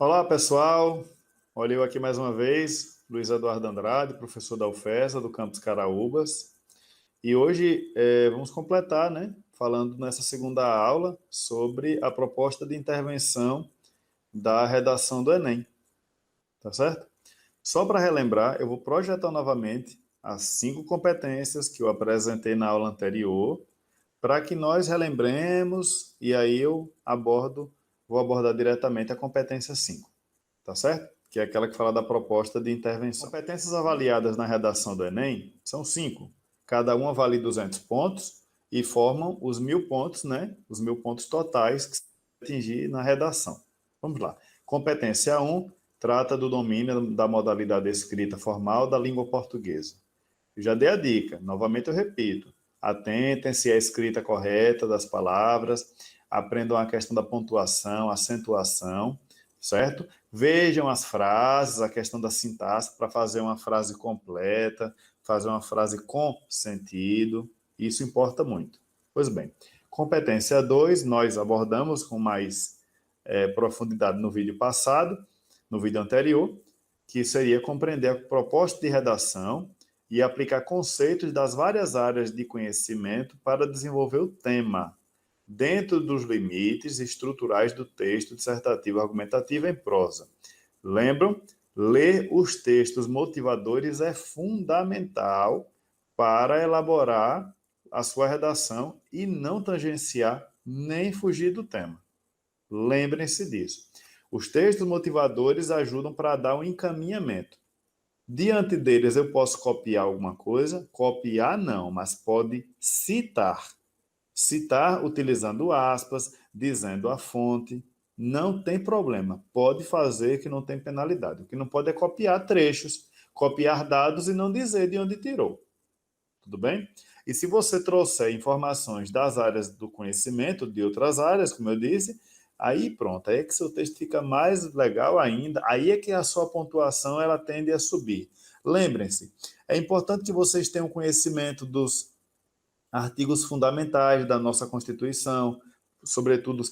Olá, pessoal. Olha eu aqui mais uma vez, Luiz Eduardo Andrade, professor da UFESA, do campus Caraúbas. E hoje vamos completar, né, falando nessa segunda aula sobre a proposta de intervenção da redação do Enem, tá certo? Só para relembrar, eu vou projetar novamente as 5 competências que eu apresentei na aula anterior, para que nós relembremos, e aí vou abordar diretamente a competência 5. Tá certo? Que é aquela que fala da proposta de intervenção. Competências avaliadas na redação do Enem são 5. Cada uma vale 200 pontos e formam os 1.000 pontos, né? Os 1.000 pontos totais que se atingir na redação. Vamos lá. Competência 1 trata do domínio da modalidade escrita formal da língua portuguesa. Eu já dei a dica, novamente eu repito. Atentem-se à escrita correta das palavras, aprendam a questão da pontuação, acentuação, certo? Vejam as frases, a questão da sintaxe para fazer uma frase completa, fazer uma frase com sentido, isso importa muito. Pois bem, competência 2, nós abordamos com mais profundidade no vídeo passado, no vídeo anterior, que seria compreender a proposta de redação e aplicar conceitos das várias áreas de conhecimento para desenvolver o tema, dentro dos limites estruturais do texto dissertativo argumentativo em prosa. Lembram? Ler os textos motivadores é fundamental para elaborar a sua redação e não tangenciar nem fugir do tema. Lembrem-se disso. Os textos motivadores ajudam para dar um encaminhamento. Diante deles, eu posso copiar alguma coisa? Copiar não, mas pode citar. Citar utilizando aspas, dizendo a fonte, não tem problema. Pode fazer que não tem penalidade. O que não pode é copiar trechos, copiar dados e não dizer de onde tirou. Tudo bem? E se você trouxer informações das áreas do conhecimento, de outras áreas, como eu disse, aí pronto, aí é que seu texto fica mais legal ainda, aí é que a sua pontuação ela tende a subir. Lembrem-se, é importante que vocês tenham conhecimento dos artigos fundamentais da nossa Constituição, sobretudo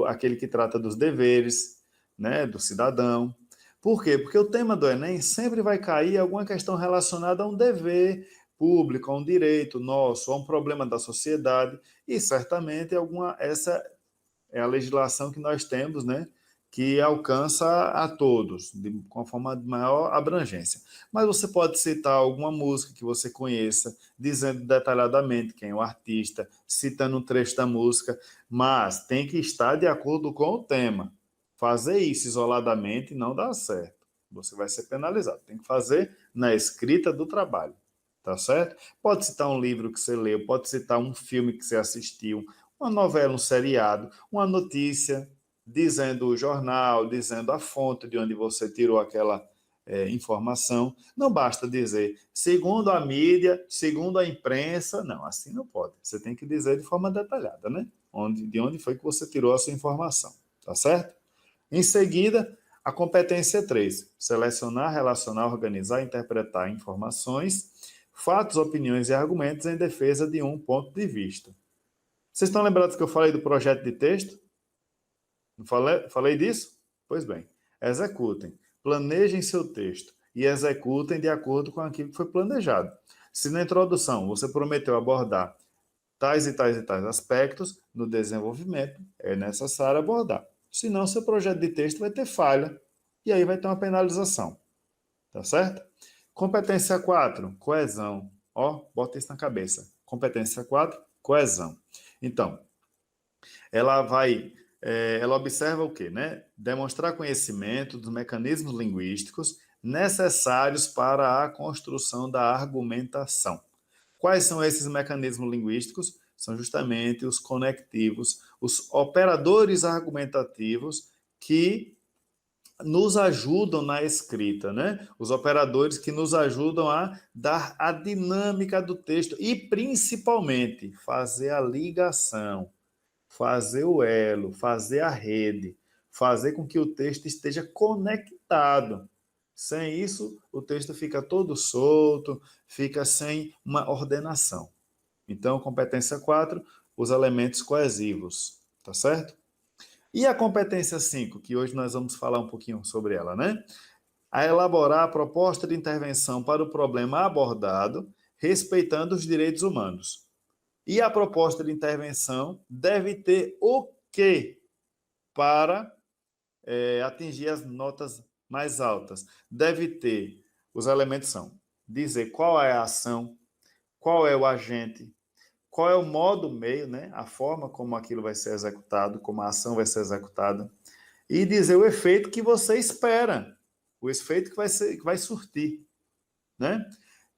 aquele que trata dos deveres, né, do cidadão. Por quê? Porque o tema do Enem sempre vai cair alguma questão relacionada a um dever público, a um direito nosso, a um problema da sociedade, e certamente essa é a legislação que nós temos, né, que alcança a todos, com a forma de maior abrangência. Mas você pode citar alguma música que você conheça, dizendo detalhadamente quem é o artista, citando um trecho da música, mas tem que estar de acordo com o tema. Fazer isso isoladamente não dá certo. Você vai ser penalizado. Tem que fazer na escrita do trabalho. Tá certo? Pode citar um livro que você leu, pode citar um filme que você assistiu, uma novela, um seriado, uma notícia, dizendo o jornal, dizendo a fonte de onde você tirou aquela informação. Não basta dizer, segundo a mídia, segundo a imprensa. Não, assim não pode. Você tem que dizer de forma detalhada, né? De onde foi que você tirou a sua informação. Tá certo? Em seguida, a competência 3, selecionar, relacionar, organizar, interpretar informações, fatos, opiniões e argumentos em defesa de um ponto de vista. Vocês estão lembrados que eu falei do projeto de texto? Não falei disso? Pois bem, executem, planejem seu texto e executem de acordo com aquilo que foi planejado. Se na introdução você prometeu abordar tais e tais e tais aspectos, no desenvolvimento é necessário abordar. Senão, seu projeto de texto vai ter falha e aí vai ter uma penalização. Tá certo? Competência 4, coesão. Ó, bota isso na cabeça. Competência 4, coesão. Então, ela observa o quê, né? Demonstrar conhecimento dos mecanismos linguísticos necessários para a construção da argumentação. Quais são esses mecanismos linguísticos? São justamente os conectivos, os operadores argumentativos que nos ajudam na escrita, né? Os operadores que nos ajudam a dar a dinâmica do texto e, principalmente, fazer a ligação, fazer o elo, fazer a rede, fazer com que o texto esteja conectado. Sem isso, o texto fica todo solto, fica sem uma ordenação. Então, competência 4, os elementos coesivos, tá certo? E a competência 5, que hoje nós vamos falar um pouquinho sobre ela, né? A elaborar a proposta de intervenção para o problema abordado, respeitando os direitos humanos. E a proposta de intervenção deve ter o quê para atingir as notas mais altas? Deve ter, os elementos são, dizer qual é a ação, qual é o agente, qual é o modo meio, né? A forma como aquilo vai ser executado, como a ação vai ser executada, e dizer o efeito que você espera, o efeito que vai surtir, né?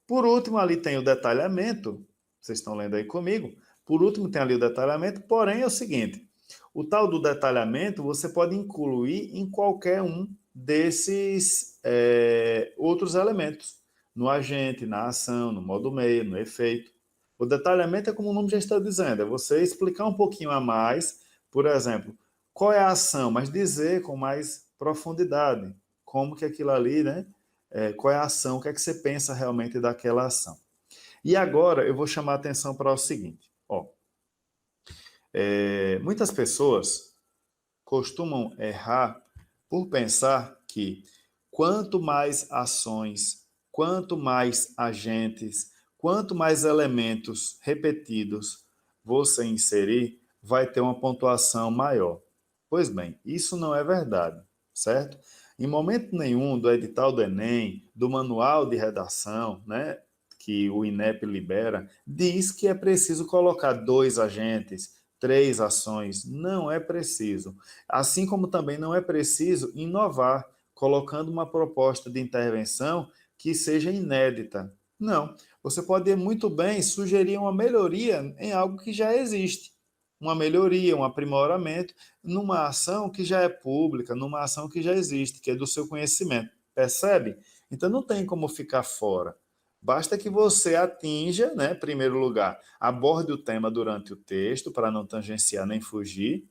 Por último, ali tem o detalhamento, vocês estão lendo aí comigo. Por último, tem ali o detalhamento, porém é o seguinte: o tal do detalhamento você pode incluir em qualquer um desses outros elementos, no agente, na ação, no modo meio, no efeito. O detalhamento é como o nome já está dizendo, é você explicar um pouquinho a mais, por exemplo, qual é a ação, mas dizer com mais profundidade como que aquilo ali, né? Qual é a ação, o que é que você pensa realmente daquela ação. E agora eu vou chamar a atenção para o seguinte, ó, muitas pessoas costumam errar por pensar que quanto mais ações, quanto mais agentes, quanto mais elementos repetidos você inserir, vai ter uma pontuação maior. Pois bem, isso não é verdade, certo? Em momento nenhum do edital do Enem, do manual de redação, né, que o INEP libera, diz que é preciso colocar 2 agentes, 3 ações. Não é preciso. Assim como também não é preciso inovar, colocando uma proposta de intervenção que seja inédita. Não. Você pode muito bem sugerir uma melhoria em algo que já existe. Uma melhoria, um aprimoramento numa ação que já é pública, numa ação que já existe, que é do seu conhecimento. Percebe? Então não tem como ficar fora. Basta que você atinja, né, em primeiro lugar, aborde o tema durante o texto, para não tangenciar nem fugir,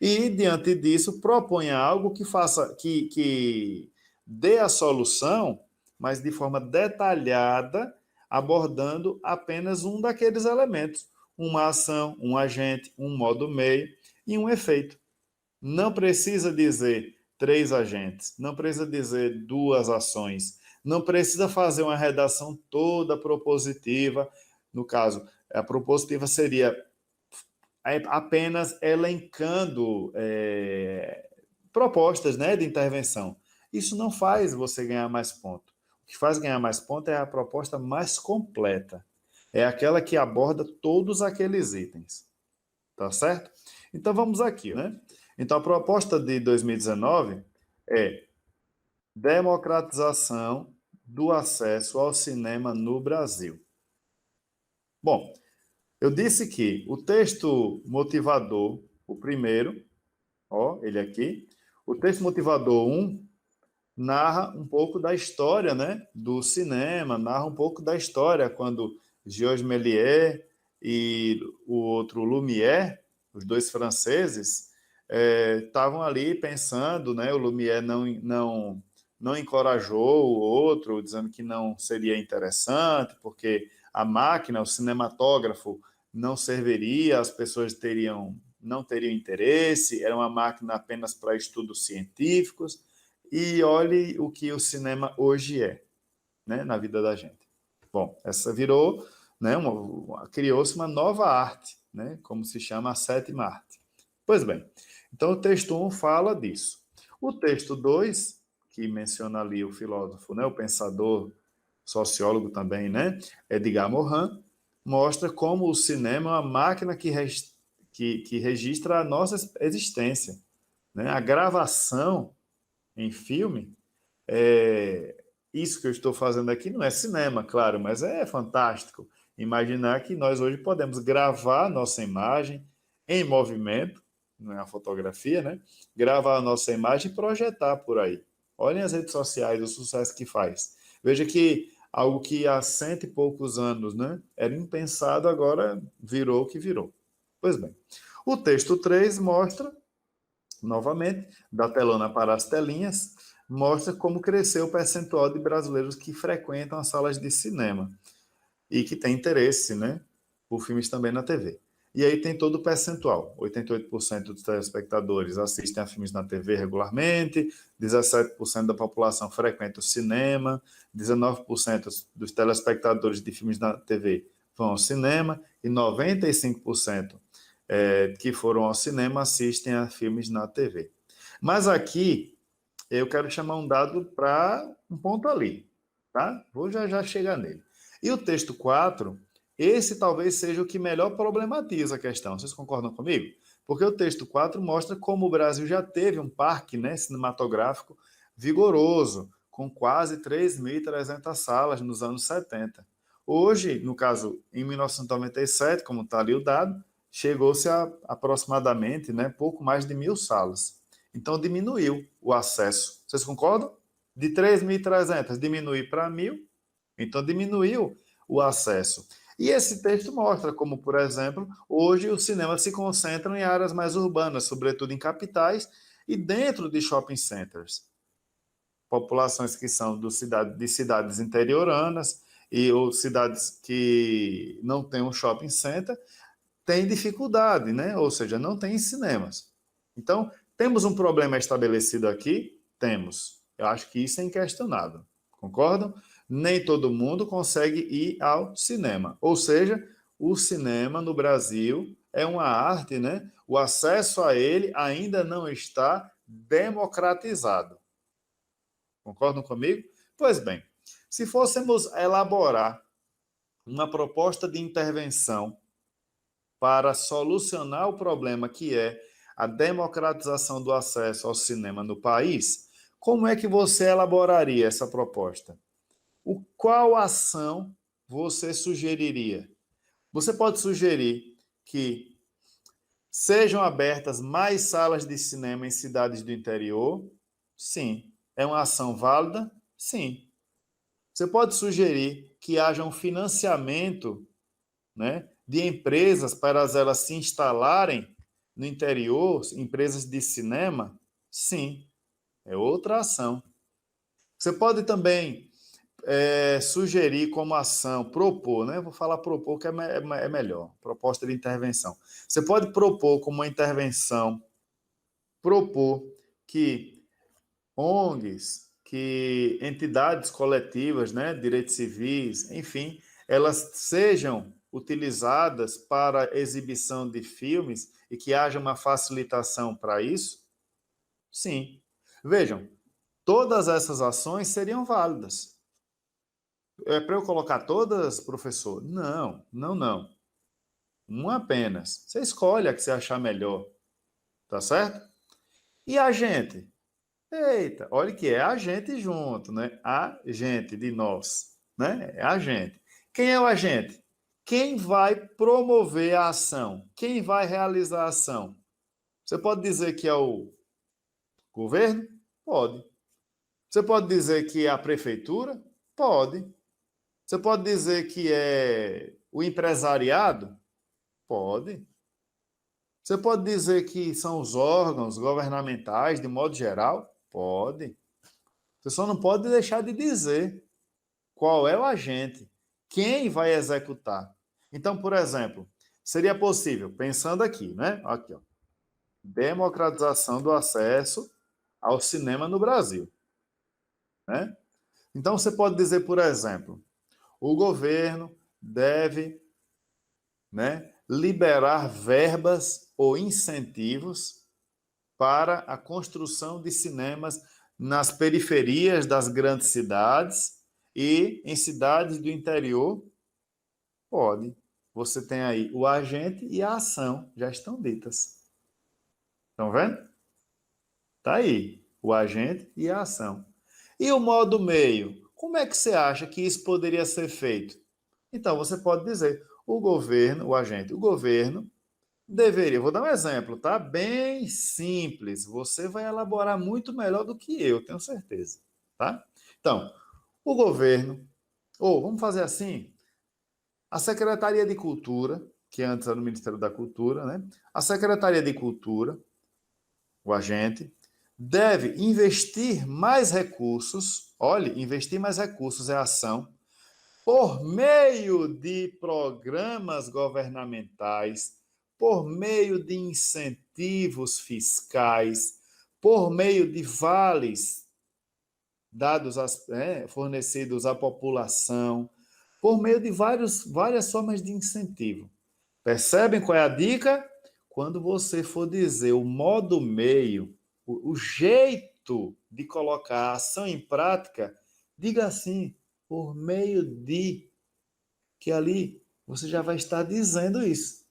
e, diante disso, proponha algo que faça, que dê a solução, mas de forma detalhada, abordando apenas um daqueles elementos. Uma ação, um agente, um modo meio e um efeito. Não precisa dizer 3 agentes, não precisa dizer 2 ações, não precisa fazer uma redação toda propositiva. No caso, a propositiva seria apenas elencando propostas, né, de intervenção. Isso não faz você ganhar mais ponto. O que faz ganhar mais ponto é a proposta mais completa. É aquela que aborda todos aqueles itens. Tá certo? Então vamos aqui, né? Então a proposta de 2019 é democratização do acesso ao cinema no Brasil. Bom, eu disse que o texto motivador, o primeiro, ó, ele aqui, o texto motivador 1 narra um pouco da história, né, do cinema, narra um pouco da história quando Georges Méliès e o outro Lumière, os dois franceses, estavam ali pensando, né, o Lumière não encorajou o outro, dizendo que não seria interessante, porque a máquina, o cinematógrafo, não serviria, as pessoas não teriam interesse, era uma máquina apenas para estudos científicos, e olhe o que o cinema hoje é, né, na vida da gente. Bom, essa virou, né, criou-se uma nova arte, né, como se chama a sétima arte. Pois bem, então o texto 1 fala disso. O texto 2, que menciona ali o filósofo, né, o pensador, sociólogo também, né, Edgar Morin, mostra como o cinema é uma máquina que registra a nossa existência. Né? A gravação em filme, isso que eu estou fazendo aqui não é cinema, claro, mas é fantástico. Imaginar que nós hoje podemos gravar nossa imagem em movimento, não é a fotografia, né? Gravar a nossa imagem e projetar por aí. Olhem as redes sociais, o sucesso que faz. Veja que algo que há 100 e poucos anos, né, era impensado, agora virou o que virou. Pois bem, o texto 3 mostra, novamente, da telona para as telinhas, mostra como cresceu o percentual de brasileiros que frequentam as salas de cinema e que têm interesse, né, por filmes também na TV. E aí tem todo o percentual. 88% dos telespectadores assistem a filmes na TV regularmente, 17% da população frequenta o cinema, 19% dos telespectadores de filmes na TV vão ao cinema e 95% que foram ao cinema assistem a filmes na TV. Mas aqui eu quero chamar um dado para um ponto ali, tá? Vou já chegar nele. E o texto 4, esse talvez seja o que melhor problematiza a questão. Vocês concordam comigo? Porque o texto 4 mostra como o Brasil já teve um parque, né, cinematográfico vigoroso, com quase 3.300 salas nos anos 70. Hoje, no caso, em 1997, como está ali o dado, chegou-se a aproximadamente, né, pouco mais de 1.000 salas. Então, diminuiu o acesso. Vocês concordam? De 3.300 diminuir para 1.000, então diminuiu o acesso. E esse texto mostra como, por exemplo, hoje os cinemas se concentram em áreas mais urbanas, sobretudo em capitais e dentro de shopping centers. Populações que são de cidades interioranas ou cidades que não têm um shopping center têm dificuldade, né? Ou seja, não tem cinemas. Então, temos um problema estabelecido aqui? Temos. Eu acho que isso é inquestionável. Concordam? Nem todo mundo consegue ir ao cinema. Ou seja, o cinema no Brasil é uma arte, né? O acesso a ele ainda não está democratizado. Concordam comigo? Pois bem, se fôssemos elaborar uma proposta de intervenção para solucionar o problema que é a democratização do acesso ao cinema no país, como é que você elaboraria essa proposta? Qual ação você sugeriria? Você pode sugerir que sejam abertas mais salas de cinema em cidades do interior? Sim. É uma ação válida? Sim. Você pode sugerir que haja um financiamento, né, de empresas para elas se instalarem no interior, empresas de cinema? Sim. É outra ação. Você pode também sugerir como ação, propor, né? Vou falar propor que é melhor, proposta de intervenção. Você pode propor como uma intervenção, propor que ONGs, que entidades coletivas, né, direitos civis, enfim, elas sejam utilizadas para exibição de filmes e que haja uma facilitação para isso? Sim. Vejam, todas essas ações seriam válidas. É para eu colocar todas, professor? Não, não, não. Uma apenas. Você escolhe a que você achar melhor. Tá certo? E a gente? Eita, olha que é a gente junto, né? A gente de nós, né? É a gente. Quem é o agente? Quem vai promover a ação? Quem vai realizar a ação? Você pode dizer que é o governo? Pode. Você pode dizer que é a prefeitura? Pode. Você pode dizer que é o empresariado? Pode. Você pode dizer que são os órgãos governamentais, de modo geral? Pode. Você só não pode deixar de dizer qual é o agente, quem vai executar. Então, por exemplo, seria possível, pensando aqui, né? Aqui, ó, democratização do acesso ao cinema no Brasil, né? Então, você pode dizer, por exemplo, o governo deve, né, liberar verbas ou incentivos para a construção de cinemas nas periferias das grandes cidades e em cidades do interior. Pode. Você tem aí o agente e a ação, já estão ditas. Estão vendo? Está aí, o agente e a ação. E o modo meio? Como é que você acha que isso poderia ser feito? Então, você pode dizer, o governo, o agente, o governo deveria, vou dar um exemplo, tá? Bem simples. Você vai elaborar muito melhor do que eu, tenho certeza, tá? Então, o governo, ou vamos fazer assim, a Secretaria de Cultura, que antes era o Ministério da Cultura, né? A Secretaria de Cultura, o agente, deve investir mais recursos, olhe, investir mais recursos é ação, por meio de programas governamentais por meio de incentivos fiscais, por meio de vales dados fornecidos à população, por meio de várias formas de incentivo. Percebem qual é a dica? Quando você for dizer o modo meio, o jeito de colocar a ação em prática, diga assim, por meio de, que ali você já vai estar dizendo isso.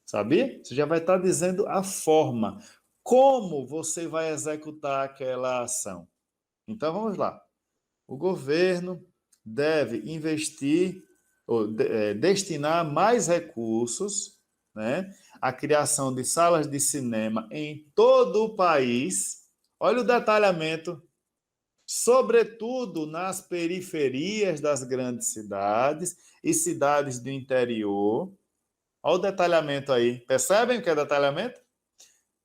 Sabia? Você já vai estar dizendo a forma, como você vai executar aquela ação. Então vamos lá. O governo deve investir ou destinar mais recursos, né, à criação de salas de cinema em todo o país. Olha o detalhamento, sobretudo nas periferias das grandes cidades e cidades do interior. Olha o detalhamento aí. Percebem o que é detalhamento?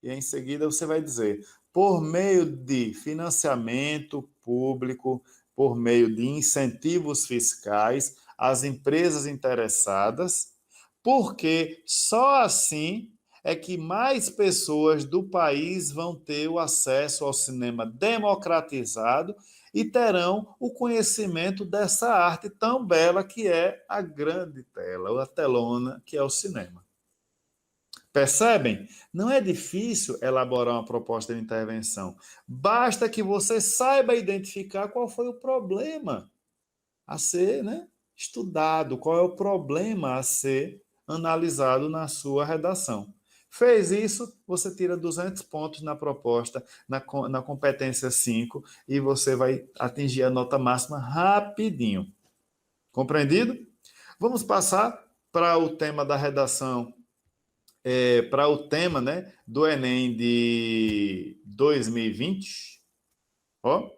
E em seguida você vai dizer, por meio de financiamento público, por meio de incentivos fiscais às empresas interessadas, porque só assim é que mais pessoas do país vão ter o acesso ao cinema democratizado e terão o conhecimento dessa arte tão bela que é a grande tela, a telona, que é o cinema. Percebem? Não é difícil elaborar uma proposta de intervenção. Basta que você saiba identificar qual foi o problema a ser, né, estudado, qual é o problema a ser analisado na sua redação. Fez isso, você tira 200 pontos na proposta, na competência 5, e você vai atingir a nota máxima rapidinho. Compreendido? Vamos passar para o tema da redação, para o tema, né, do Enem de 2020. Ó,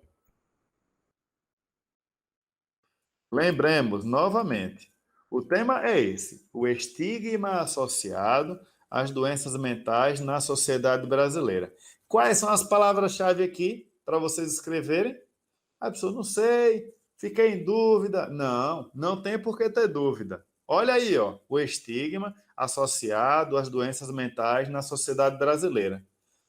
lembremos novamente, o tema é esse: o estigma associado às doenças mentais na sociedade brasileira. Quais são as palavras-chave aqui para vocês escreverem? A pessoa, não sei, fiquei em dúvida. Não, não tem por que ter dúvida. Olha aí, ó, o estigma associado às doenças mentais na sociedade brasileira.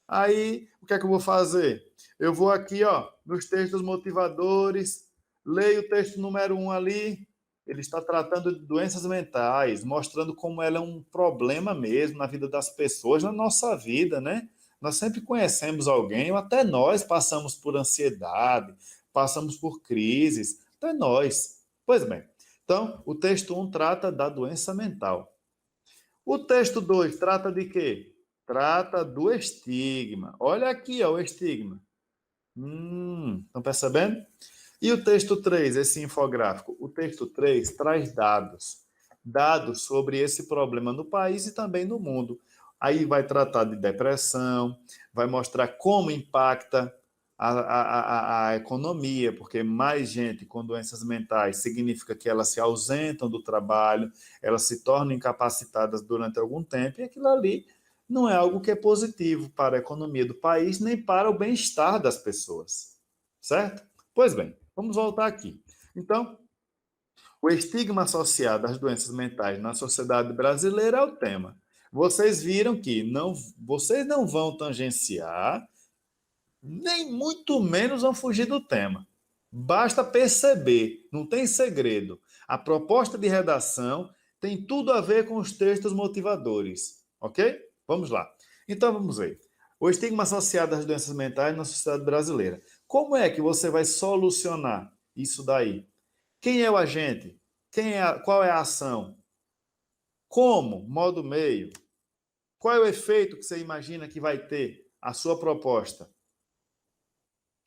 Aí, o que é que eu vou fazer? Eu vou aqui, ó, nos textos motivadores, leio o texto número 1 ali, ele está tratando de doenças mentais, mostrando como ela é um problema mesmo na vida das pessoas, na nossa vida, né? Nós sempre conhecemos alguém, ou até nós passamos por ansiedade, passamos por crises, até nós. Pois bem, então, o texto 1 trata da doença mental. O texto 2 trata de quê? Trata do estigma. Olha aqui, ó, o estigma. Estão percebendo? E o texto 3, esse infográfico? O texto 3 traz dados. Dados sobre esse problema no país e também no mundo. Aí vai tratar de depressão, vai mostrar como impacta a economia, porque mais gente com doenças mentais significa que elas se ausentam do trabalho, elas se tornam incapacitadas durante algum tempo, e aquilo ali não é algo que é positivo para a economia do país, nem para o bem-estar das pessoas. Certo? Pois bem, vamos voltar aqui. Então, o estigma associado às doenças mentais na sociedade brasileira é o tema. Vocês viram que vocês não vão tangenciar, nem muito menos vão fugir do tema. Basta perceber, não tem segredo. A proposta de redação tem tudo a ver com os textos motivadores, ok? Vamos lá. Então vamos ver. O estigma associado às doenças mentais na sociedade brasileira. Como é que você vai solucionar isso daí? Quem é o agente? Qual é a ação? Como? Modo meio. Qual é o efeito que você imagina que vai ter a sua proposta?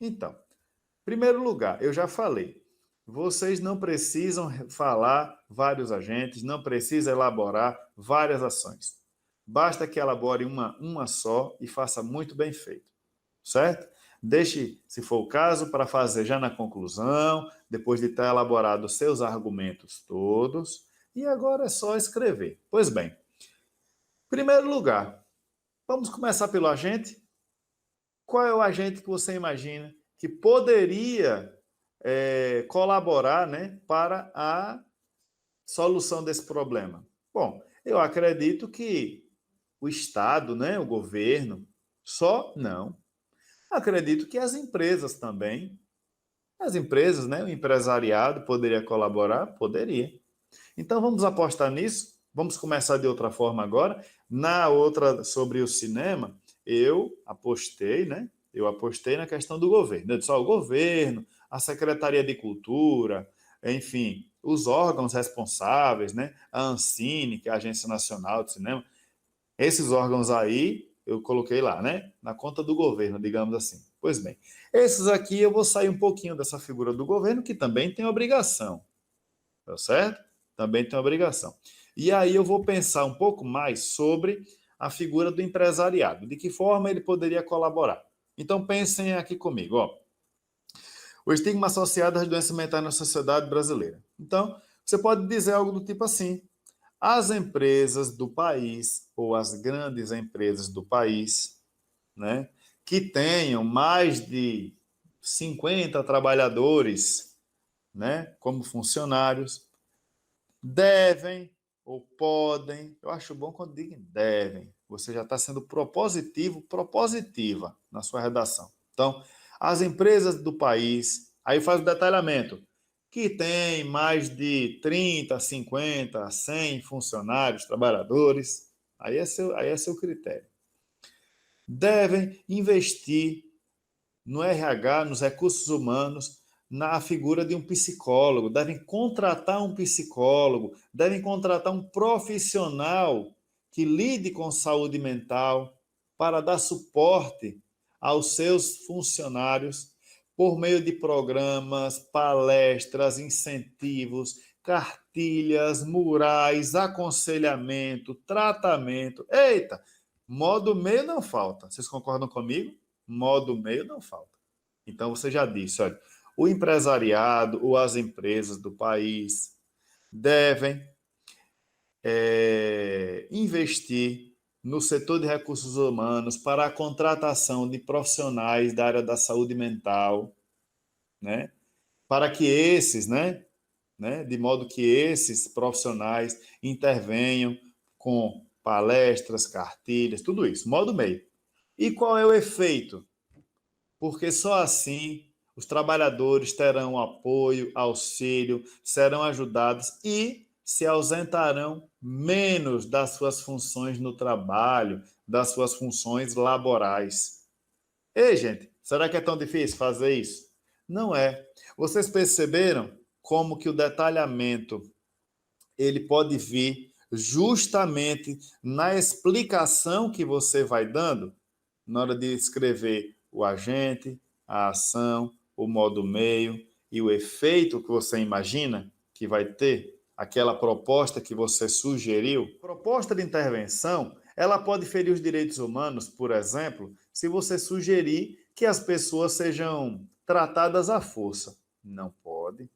Então, em primeiro lugar, eu já falei, vocês não precisam falar vários agentes, não precisa elaborar várias ações. Basta que elabore uma só e faça muito bem feito, certo? Deixe, se for o caso, para fazer já na conclusão, depois de ter elaborado os seus argumentos todos, e agora é só escrever. Pois bem, em primeiro lugar, vamos começar pelo agente. Qual é o agente que você imagina que poderia colaborar, né, para a solução desse problema? Bom, eu acredito que o Estado, né, o governo, só não. Acredito que as empresas também, as empresas, né, o empresariado poderia colaborar? Poderia. Então vamos apostar nisso? Vamos começar de outra forma agora. Na outra, sobre o cinema, eu apostei, né? Eu apostei na questão do governo. Eu disse, ó, o governo, a Secretaria de Cultura, enfim, os órgãos responsáveis, né? A Ancine, que é a Agência Nacional de Cinema, esses órgãos aí eu coloquei lá, né? Na conta do governo, digamos assim. Pois bem, esses aqui eu vou sair um pouquinho dessa figura do governo, que também tem obrigação, tá certo? Também tem obrigação. E aí eu vou pensar um pouco mais sobre a figura do empresariado, de que forma ele poderia colaborar. Então pensem aqui comigo, ó. O estigma associado às doenças mentais na sociedade brasileira. Então, você pode dizer algo do tipo assim: as empresas do país, ou as grandes empresas do país, né, que tenham mais de 50 trabalhadores, né, como funcionários, devem ou podem, eu acho bom quando digam devem, você já está sendo propositivo, propositiva na sua redação. Então, as empresas do país, aí faz o detalhamento, que tem mais de 30, 50, 100 funcionários, trabalhadores, aí é seu critério. Devem investir no RH, nos recursos humanos, na figura de um psicólogo, devem contratar um psicólogo, devem contratar um profissional que lide com saúde mental para dar suporte aos seus funcionários por meio de programas, palestras, incentivos, cartilhas, murais, aconselhamento, tratamento. Eita, modo meio não falta. Vocês concordam comigo? Modo meio não falta. Então você já disse, olha, o empresariado ou as empresas do país devem investir no setor de recursos humanos para a contratação de profissionais da área da saúde mental, né? Para que esses, de modo que esses profissionais intervenham com palestras, cartilhas, tudo isso, modo meio. E qual é o efeito? Porque só assim os trabalhadores terão apoio, auxílio, serão ajudados e se ausentarão menos das suas funções no trabalho, das suas funções laborais. Ei, gente, será que é tão difícil fazer isso? Não é. Vocês perceberam como que o detalhamento ele pode vir justamente na explicação que você vai dando na hora de escrever o agente, a ação, o modo meio e o efeito que você imagina que vai ter aquela proposta que você sugeriu. Proposta de intervenção, ela pode ferir os direitos humanos, por exemplo, se você sugerir que as pessoas sejam tratadas à força. Não pode.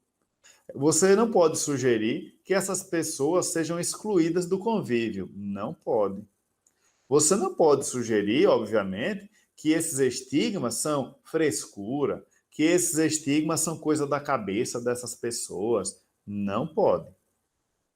Você não pode sugerir que essas pessoas sejam excluídas do convívio. Não pode. Você não pode sugerir, obviamente, que esses estigmas são frescura, que esses estigmas são coisa da cabeça dessas pessoas. Não pode.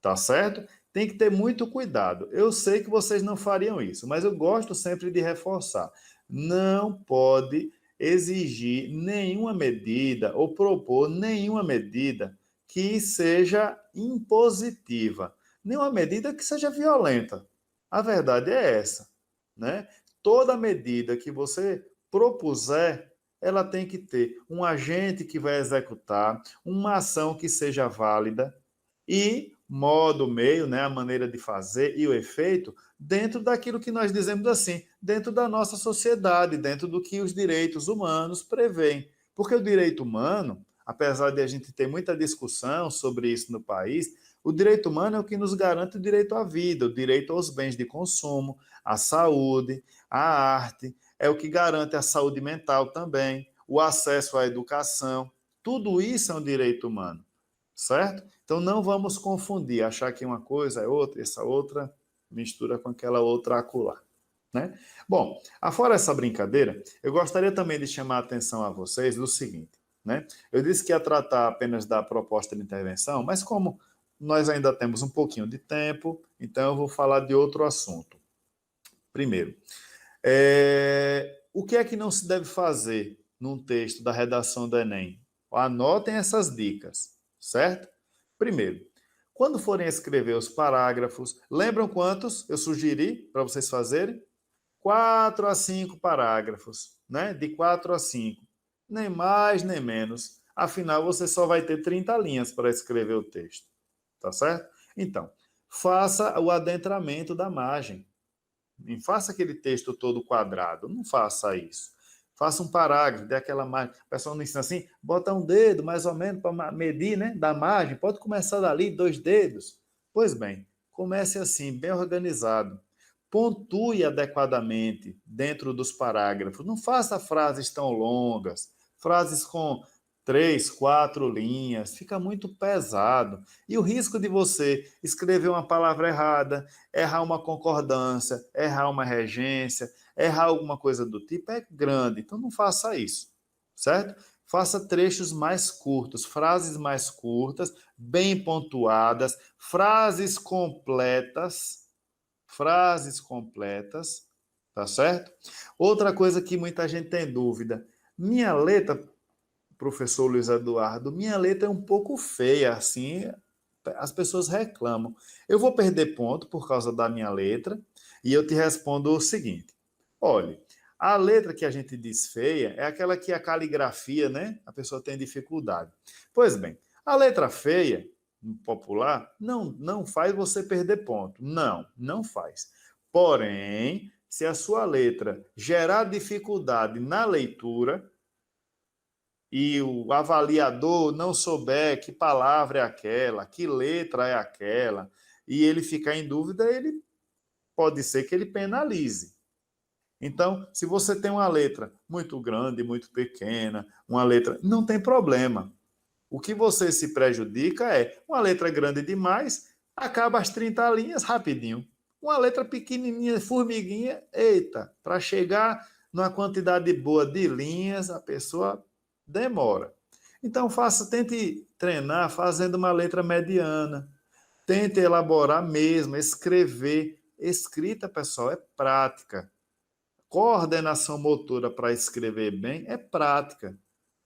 Tá certo? Tem que ter muito cuidado. Eu sei que vocês não fariam isso, mas eu gosto sempre de reforçar. Não pode exigir nenhuma medida ou propor nenhuma medida que seja impositiva, nenhuma medida que seja violenta. A verdade é essa, né? Toda medida que você propuser, ela tem que ter um agente que vai executar, uma ação que seja válida e modo, meio, né, a maneira de fazer e o efeito dentro daquilo que nós dizemos assim, dentro da nossa sociedade, dentro do que os direitos humanos prevêem. Porque o direito humano, apesar de a gente ter muita discussão sobre isso no país, o direito humano é o que nos garante o direito à vida, o direito aos bens de consumo, à saúde, à arte, é o que garante a saúde mental também, o acesso à educação. Tudo isso é um direito humano, certo? Então não vamos confundir, achar que uma coisa é outra, essa outra mistura com aquela outra acolá, né? Bom, afora essa brincadeira, eu gostaria também de chamar a atenção a vocês do seguinte, né? Eu disse que ia tratar apenas da proposta de intervenção, mas como nós ainda temos um pouquinho de tempo, então eu vou falar de outro assunto. Primeiro, o que é que não se deve fazer num texto da redação do Enem? Anotem essas dicas, certo? Primeiro, quando forem escrever os parágrafos, lembram quantos eu sugeri para vocês fazerem? 4 a 5 parágrafos, né? De 4 a 5. Nem mais, nem menos. Afinal, você só vai ter 30 linhas para escrever o texto. Tá certo? Então, faça o adentramento da margem. Não faça aquele texto todo quadrado. Não faça isso. Faça um parágrafo, dê aquela margem. O pessoal não ensina assim, bota um dedo mais ou menos para medir, né? Da margem. Pode começar dali, 2 dedos. Pois bem, comece assim, bem organizado. Pontue adequadamente dentro dos parágrafos. Não faça frases tão longas, frases com 3, 4 linhas, fica muito pesado. E o risco de você escrever uma palavra errada, errar uma concordância, errar uma regência, errar alguma coisa do tipo é grande. Então não faça isso, certo? Faça trechos mais curtos, frases mais curtas, bem pontuadas, frases completas, tá certo? Outra coisa que muita gente tem dúvida, minha letra, professor Luiz Eduardo, minha letra é um pouco feia, assim, as pessoas reclamam. Eu vou perder ponto por causa da minha letra, e eu te respondo o seguinte: olha, a letra que a gente diz feia é aquela que a caligrafia, né? A pessoa tem dificuldade. Pois bem, a letra feia, popular, não faz você perder ponto. Não faz. Porém, se a sua letra gerar dificuldade na leitura, e o avaliador não souber que palavra é aquela, que letra é aquela, e ele ficar em dúvida, ele pode ser que ele penalize. Então, se você tem uma letra muito grande, muito pequena, uma letra, não tem problema. O que você se prejudica é uma letra grande demais, acaba as 30 linhas rapidinho. Uma letra pequenininha, formiguinha, eita, para chegar numa quantidade boa de linhas, a pessoa demora. Então, tente treinar fazendo uma letra mediana. Tente elaborar mesmo, escrever. Escrita, pessoal, é prática. Coordenação motora para escrever bem é prática.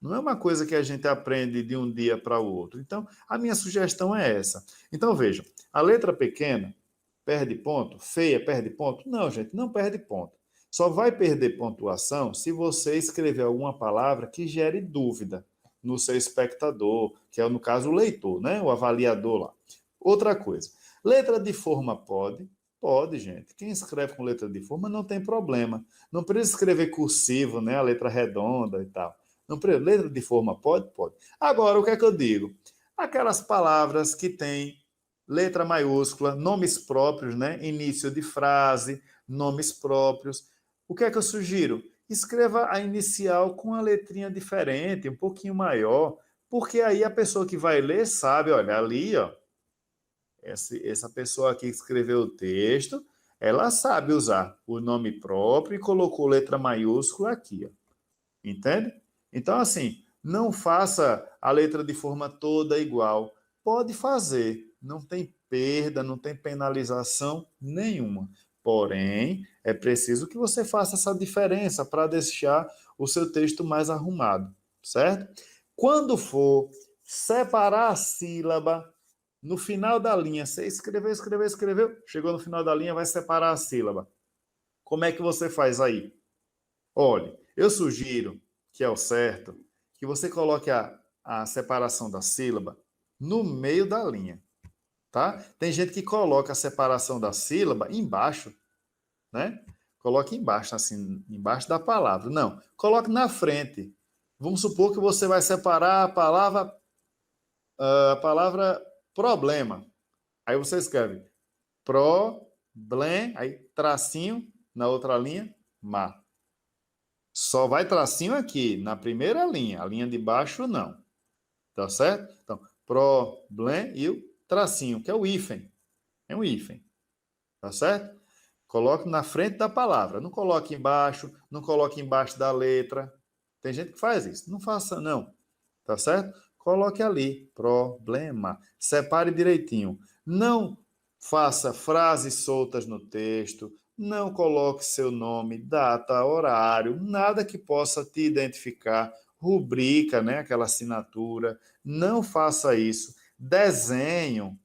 Não é uma coisa que a gente aprende de um dia para o outro. Então, a minha sugestão é essa. Então, vejam, a letra pequena perde ponto, feia perde ponto? Não, gente, não perde ponto. Só vai perder pontuação se você escrever alguma palavra que gere dúvida no seu espectador, que é, no caso, o leitor, né? O avaliador lá. Outra coisa, letra de forma pode? Pode, gente. Quem escreve com letra de forma não tem problema. Não precisa escrever cursivo, né? A letra redonda e tal. Não precisa. Letra de forma pode? Pode. Agora, o que é que eu digo? Aquelas palavras que têm letra maiúscula, nomes próprios, né? Início de frase, nomes próprios. O que é que eu sugiro? Escreva a inicial com a letrinha diferente, um pouquinho maior, porque aí a pessoa que vai ler sabe, olha, ali, ó, essa pessoa aqui que escreveu o texto, ela sabe usar o nome próprio e colocou letra maiúscula aqui, ó. Entende? Então, assim, não faça a letra de forma toda igual. Pode fazer, não tem perda, não tem penalização nenhuma. Porém, é preciso que você faça essa diferença para deixar o seu texto mais arrumado, certo? Quando for separar a sílaba, no final da linha, você escreveu, chegou no final da linha, vai separar a sílaba. Como é que você faz aí? Olha, eu sugiro, que é o certo, que você coloque a separação da sílaba no meio da linha, tá? Tem gente que coloca a separação da sílaba embaixo, né? Coloque embaixo, assim, embaixo da palavra. Não, coloque na frente. Vamos supor que você vai separar a palavra problema. Aí você escreve problema, aí tracinho na outra linha, má. Só vai tracinho aqui, na primeira linha. A linha de baixo, não. Tá certo? Então, problema e o tracinho, que é o hífen. É um hífen. Tá certo? Coloque na frente da palavra. Não coloque embaixo, não coloque embaixo da letra. Tem gente que faz isso. Não faça, não. Tá certo? Coloque ali. Problema. Separe direitinho. Não faça frases soltas no texto. Não coloque seu nome, data, horário, nada que possa te identificar, rubrica, né, aquela assinatura, não faça isso. Desenho.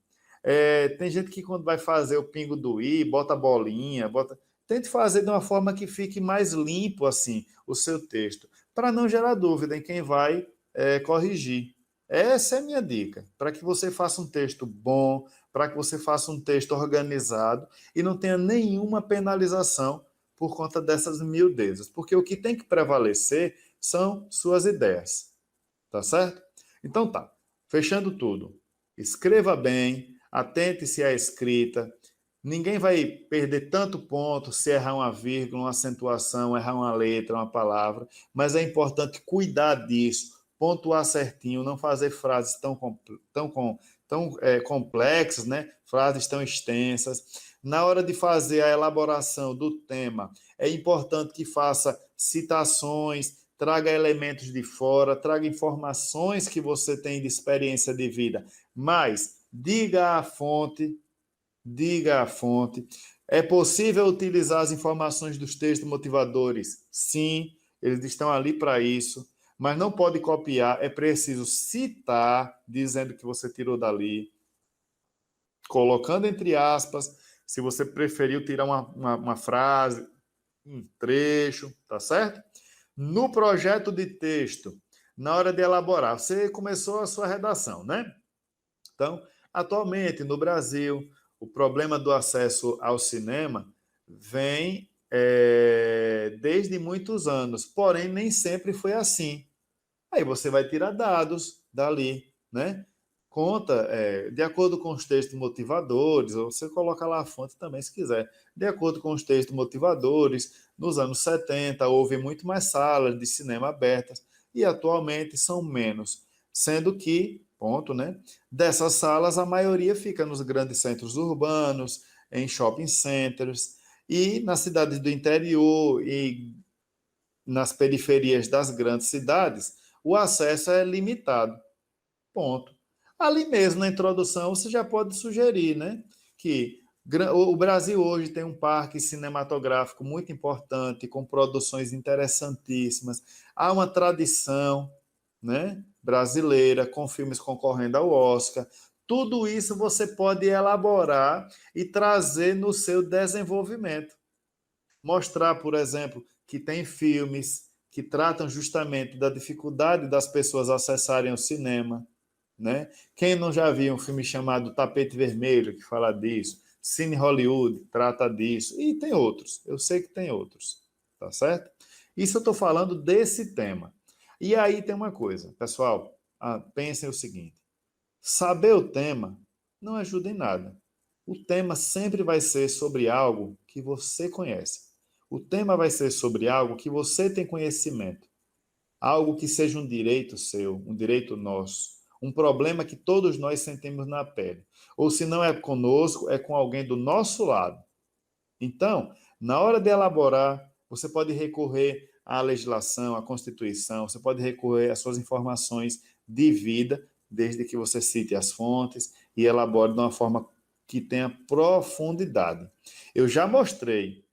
Tem gente que quando vai fazer o pingo do i, bota bolinha, bota. Tente fazer de uma forma que fique mais limpo assim o seu texto, para não gerar dúvida em quem vai corrigir. Essa é a minha dica, para que você faça um texto bom, para que você faça um texto organizado e não tenha nenhuma penalização por conta dessas miudezas, porque o que tem que prevalecer são suas ideias, tá certo? Então tá, fechando tudo. Escreva bem, atente-se à escrita. Ninguém vai perder tanto ponto se errar uma vírgula, uma acentuação, errar uma letra, uma palavra, mas é importante cuidar disso, pontuar certinho, não fazer frases tão complexas, né? Frases tão extensas. Na hora de fazer a elaboração do tema, é importante que faça citações, traga elementos de fora, traga informações que você tem de experiência de vida, mas diga a fonte, diga a fonte. É possível utilizar as informações dos textos motivadores? Sim, eles estão ali para isso, mas não pode copiar, é preciso citar, dizendo que você tirou dali, colocando entre aspas, se você preferiu tirar uma frase, um trecho, tá certo? No projeto de texto, na hora de elaborar, você começou a sua redação, né? Então, atualmente no Brasil, o problema do acesso ao cinema vem desde muitos anos, porém nem sempre foi assim. Aí você vai tirar dados dali, né? Conta, de acordo com os textos motivadores, ou você coloca lá a fonte também, se quiser. De acordo com os textos motivadores, nos anos 70 houve muito mais salas de cinema abertas e atualmente são menos. Sendo que, ponto, né? Dessas salas, a maioria fica nos grandes centros urbanos, em shopping centers e nas cidades do interior e nas periferias das grandes cidades, o acesso é limitado. Ponto. Ali mesmo na introdução você já pode sugerir, né, que o Brasil hoje tem um parque cinematográfico muito importante, com produções interessantíssimas. Há uma tradição, né, brasileira, com filmes concorrendo ao Oscar. Tudo isso você pode elaborar e trazer no seu desenvolvimento. Mostrar, por exemplo, que tem filmes que tratam justamente da dificuldade das pessoas acessarem o cinema, né? Quem não já viu um filme chamado Tapete Vermelho, que fala disso, Cine Hollywood trata disso, e tem outros, eu sei que tem outros, tá certo? Isso eu estou falando desse tema. E aí tem uma coisa, pessoal, pensem o seguinte, saber o tema não ajuda em nada. O tema sempre vai ser sobre algo que você conhece. O tema vai ser sobre algo que você tem conhecimento. Algo que seja um direito seu, um direito nosso. Um problema que todos nós sentimos na pele. Ou se não é conosco, é com alguém do nosso lado. Então, na hora de elaborar, você pode recorrer à legislação, à Constituição, você pode recorrer às suas informações de vida, desde que você cite as fontes e elabore de uma forma que tenha profundidade. Eu já mostrei,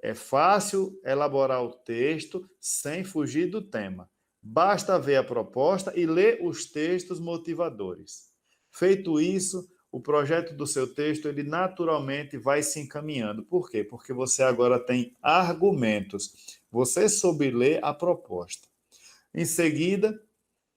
é fácil elaborar o texto sem fugir do tema. Basta ver a proposta e ler os textos motivadores. Feito isso, o projeto do seu texto ele naturalmente vai se encaminhando. Por quê? Porque você agora tem argumentos. Você soube ler a proposta. Em seguida,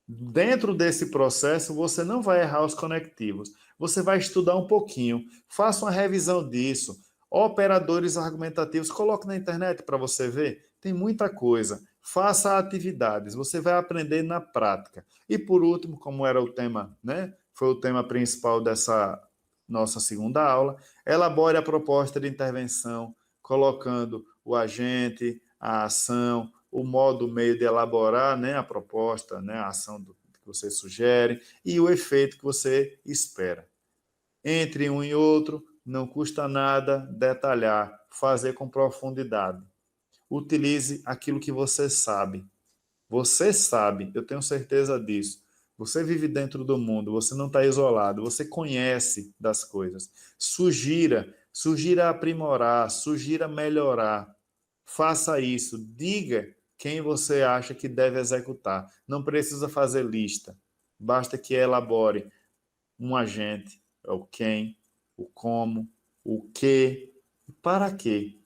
dentro desse processo, você não vai errar os conectivos. Você vai estudar um pouquinho. Faça uma revisão disso. Operadores argumentativos, coloque na internet para você ver. Tem muita coisa. Faça atividades. Você vai aprender na prática. E por último, como era o tema, né? Foi o tema principal dessa nossa segunda aula, elabore a proposta de intervenção, colocando o agente, a ação, o modo, o meio de elaborar, né, a proposta, né, a ação que você sugere e o efeito que você espera. Entre um e outro, não custa nada detalhar, fazer com profundidade. Utilize aquilo que você sabe. Você sabe, eu tenho certeza disso. Você vive dentro do mundo, você não está isolado, você conhece das coisas. Sugira, sugira aprimorar, sugira melhorar. Faça isso, diga quem você acha que deve executar. Não precisa fazer lista, basta que elabore um agente, o quem, o como, o que, para quê.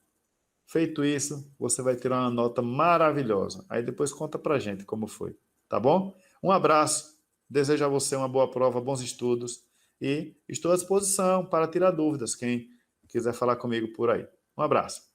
Feito isso, você vai ter uma nota maravilhosa. Aí depois conta pra gente como foi, tá bom? Um abraço, desejo a você uma boa prova, bons estudos e estou à disposição para tirar dúvidas, quem quiser falar comigo por aí. Um abraço.